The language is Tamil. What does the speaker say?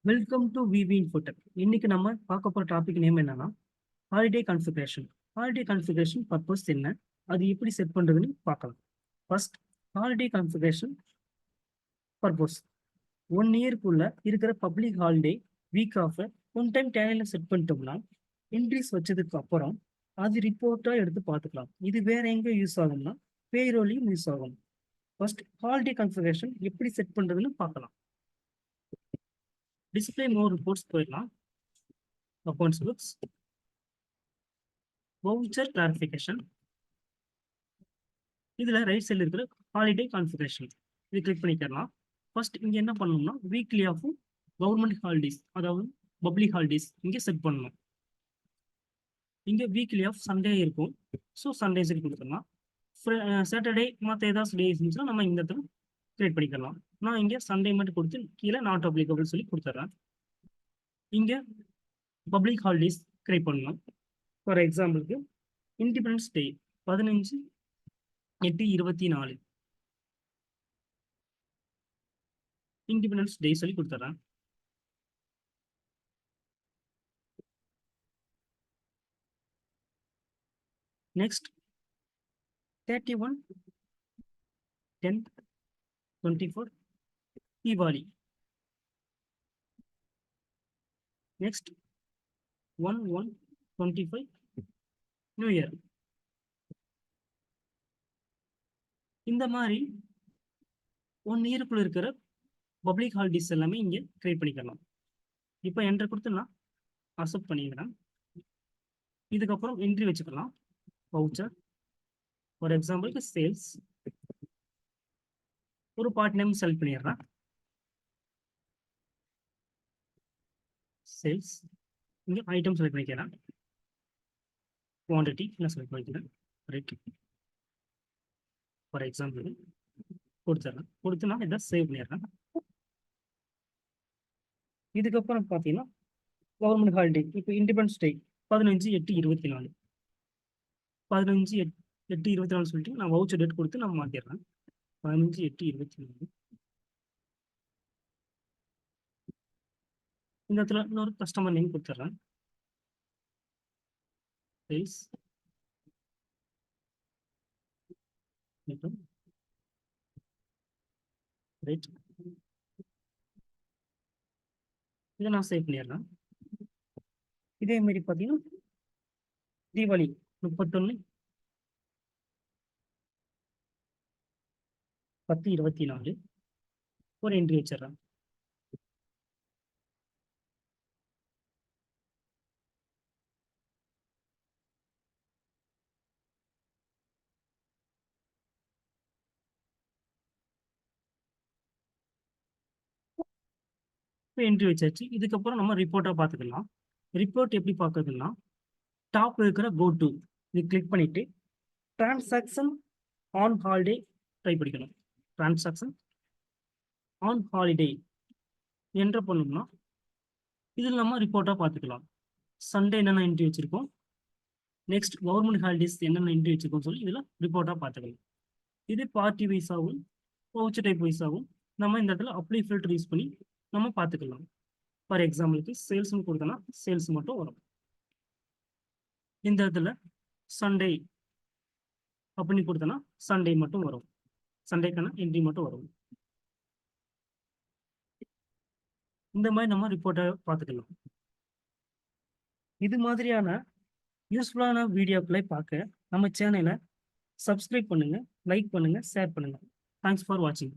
Welcome to V V Infotech. இன்னைக்கு நம்ம பார்க்க போற டாபிக் நேம் என்னன்னா holiday configuration. Holiday configuration purpose என்ன, அது எப்படி செட் பண்றதுன்னு பார்க்கலாம். First, holiday configuration purpose. 1 இயர்க்குள்ள இருக்கிற public holiday week off one time டேலியில் செட் பண்ணிட்டோம்னா என்ட்ரிஸ் வச்சதுக்கு அப்புறம் அது ரிப்போர்ட்டா எடுத்து பார்த்துக்கலாம். இது வேற எங்க யூஸ் ஆகும்னா பேரோலையும் யூஸ் ஆகும். ஃபர்ஸ்ட், ஹாலிடே கான்ஃபிகரேஷன் எப்படி செட் பண்றதுன்னு பார்க்கலாம். டிஸ்பிளே மோர் ரிப்போர்ட்ஸ் போயிடலாம். Accounts books, voucher clarification. இதுல ரைட் சைடில் இருக்கிற ஹாலிடே கான்ஃபிகரேஷன் இது கிளிக் பண்ணிக்கலாம். ஃபர்ஸ்ட் இங்க என்ன பண்ணணும்னா வீக்லி ஆஃப் கவர்மெண்ட் ஹாலிடேஸ், அதாவது பப்ளிக் ஹாலிடேஸ் இங்க செட் பண்ணணும். இங்க வீக்லி ஆஃப் சண்டே இருக்கும், ஸோ சண்டேஸ் கொடுத்துடலாம். சாட்டர்டே மற்ற ஏதாவது டேஸ் இருந்துச்சுன்னா நம்ம இந்த இடத்துல கிரியேட் பண்ணிக்கலாம். நான் இங்க சண்டே மட்டும் கொடுத்து கீழே நாட் அப்ளிகபிள் சொல்லி கொடுத்துட்றேன். இங்க பப்ளிக் ஹாலிடேஸ் கிரியேட் பண்ணலாம். ஃபார் எக்ஸாம்பிளுக்கு இண்டிபெண்டன்ஸ் டே 15/8/24 இண்டிபெண்டன்ஸ் டே சொல்லி கொடுத்துட்றேன். Next 31/10/24 Deepavali. Next 1/1/25 new year. இந்த மாதிரி 1 இயருக்குள்ள இருக்கிற பப்ளிக் ஹாலிடேஸ் எல்லாமே இங்க கிரியேட் பண்ணிக்கலாம். இப்போ என்ட்ரு கொடுத்து நான் அக்செப்ட் பண்ணிக்கிறேன். இதுக்கப்புறம் என்ட்ரி வச்சுக்கலாம். வவுச்சர், ஃபார் எக்ஸாம்பிளுக்கு சேல்ஸ், ஒரு பார்ட் நேம் செலக்ட் பண்ணிடுறேன். சேல்ஸ், இங்க ஐட்டம் செலக்ட் பண்ணிக்கிறேன். குவான்டிட்டி நான் செலக்ட் பண்ணிக்கிறேன். ரைட், ஃபார் எக்ஸாம்பிள் கொடுத்துட்றேன். கொடுத்து நான் இதை சேவ் பண்ணிடுறேன். இதுக்கப்புறம் பார்த்தீங்கன்னா கவர்மெண்ட் ஹாலிடே, இப்போ இண்டிபெண்டன்ஸ் டே 15/8/24 15/8/24 சொல்லிட்டு நான் வவுச்சர் டேட் கொடுத்து நான் மாற்றிடுறேன். 15/8/24. இந்த இடத்துல இன்னொரு கஸ்டமர் நேம் கொடுத்துட்றேன். சேல்ஸ், ரைட், இதை நான் சேவ் பண்ணிடுறேன். இதே மாதிரி பார்த்தீங்கன்னா தீபாவளி 31/10/24 ஒரு என்ட்ரி வச்சிடறேன். இப்போ என்ட்ரி வச்சாச்சு. இதுக்கப்புறம் நம்ம ரிப்போர்ட்டாக பார்த்துக்கலாம். ரிப்போர்ட் எப்படி பார்க்கறதுன்னா டாப் இருக்கிற கோ டு இது கிளிக் பண்ணிட்டு டிரான்சாக்ஷன் ஆன் ஹாலிடே ட்ரை பண்ணிக்கணும். டிரான்சாக்ஷன் ஆன் ஹாலிடே என்ற பண்ணோம்னா இதில் நம்ம ரிப்போர்ட்டாக பார்த்துக்கலாம். சண்டே என்னென்ன என்ட்ரி வச்சிருக்கோம், நெக்ஸ்ட் கவர்மெண்ட் ஹாலிடேஸ் என்னென்ன என்ட்ரி வச்சிருக்கோம் சொல்லி இதில் ரிப்போர்ட்டாக பார்த்துக்கலாம். இது பார்ட்டி வைஸாகவும் வவுச்சர் டைப் வைஸாகவும் நம்ம இந்த இடத்துல அப்ளை ஃபில்டர் யூஸ் பண்ணி நம்ம பார்த்துக்கலாம். ஃபார் எக்ஸாம்பிளுக்கு சேல்ஸ்னு கொடுத்தோன்னா சேல்ஸ் மட்டும் வரும். இந்த இடத்துல சண்டே அப்படின்னு கொடுத்தோன்னா சண்டே மட்டும் வரும், சண்டேக்கான என்ட்ரி மட்டும் வரும். இந்த மாதிரி நம்ம ரிப்போர்ட்டை பார்த்துக்கலாம். இது மாதிரியான யூஸ்ஃபுல்லான வீடியோக்களை பார்க்க நம்ம சேனலை சப்ஸ்கிரைப் பண்ணுங்க, லைக் பண்ணுங்க, ஷேர் பண்ணுங்க. தேங்க்ஸ் ஃபார் வாட்சிங்.